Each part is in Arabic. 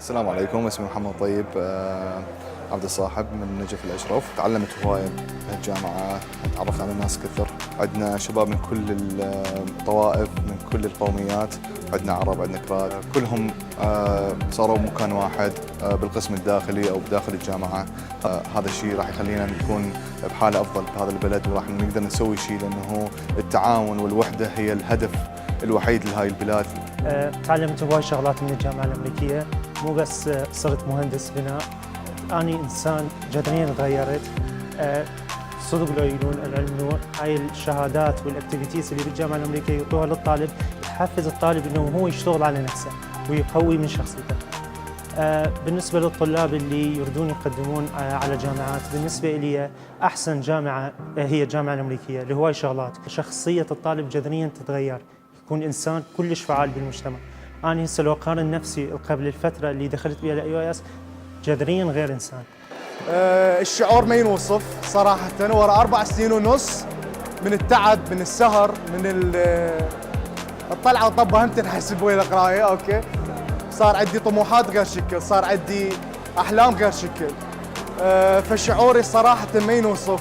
السلام عليكم، اسمي محمد طيب عبد الصاحب من نجف الأشرف. تعلمت هواية بهالجامعة، تعرفت على ناس كثر، عندنا شباب من كل الطوائف من كل القوميات، عندنا عرب عندنا كراد، كلهم صاروا مكان واحد بالقسم الداخلي أو بداخل الجامعة. هذا الشيء راح يخلينا نكون بحالة أفضل بهذا البلد، وراح نقدر نسوي شيء، لأنه التعاون والوحدة هي الهدف الوحيد لهاي البلاد. تعلمت هواي شغلات من الجامعة الأمريكية، مو بس صرت مهندس بناء، أنا إنسان جذريا تغيرت. صدق لو يقولون العلم نور، هاي الشهادات والأكتيفيتيز اللي بالجامعة الأمريكية يعطوها للطالب تحفز الطالب إنه هو يشتغل على نفسه ويقوي من شخصيته. بالنسبة للطلاب اللي يريدون يقدمون على جامعات، بالنسبة لي أحسن جامعة هي الجامعة الأمريكية لهواي شغلات. شخصية الطالب جذريا تتغير، يكون إنسان كلش فعال بالمجتمع. أنا هسه لو أقارن نفسي قبل الفترة اللي دخلت بها الIUIS جذريا غير إنسان. الشعور ما ينوصف صراحة، ورا 4 سنين ونص من التعب، من السهر، من الطلعة والطبة، هم تنحسب ويا القراية. أوكي، صار عندي طموحات غير شكل، صار عندي أحلام غير شكل. فشعوري صراحة ما ينوصف.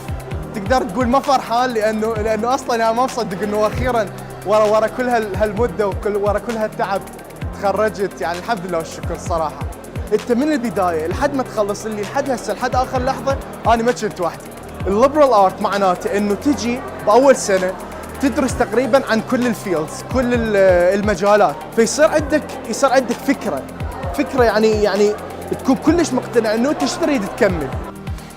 تقدر تقول ما فرحان لأنه أصلاً أنا ما مصدق إنه أخيراً ورا كل هالمدة ورا كل هالتعب تخرجت. يعني الحمد لله والشكر الصراحة. انت من البداية لحد ما تخلص اللي لحد هسه لحد آخر لحظة أنا ما كنت وحدي. الليبرال آرت معناته إنه تجي بأول سنة تدرس تقريباً عن كل الفيلدز، كل المجالات، فيصير عندك فكرة يعني تكون كلش مقتنع إنه أنت ايش تريد تكمل.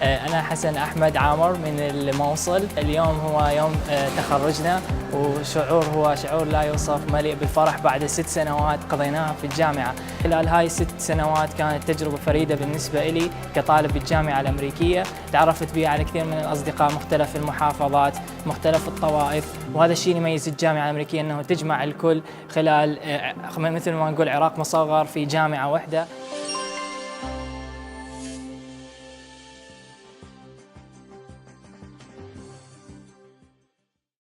أنا حسن أحمد عامر من الموصل. اليوم هو يوم تخرجنا، وشعور هو شعور لا يوصف، مليء بالفرح بعد 6 سنوات قضيناها في الجامعة. خلال هاي 6 سنوات كانت تجربة فريدة بالنسبة لي كطالب بالجامعة الأمريكية. تعرفت بها على كثير من الأصدقاء، مختلف المحافظات، مختلف الطوائف، وهذا الشيء اللي يميز الجامعة الأمريكية أنه تجمع الكل خلال مثل ما نقول عراق مصغر في جامعة واحدة.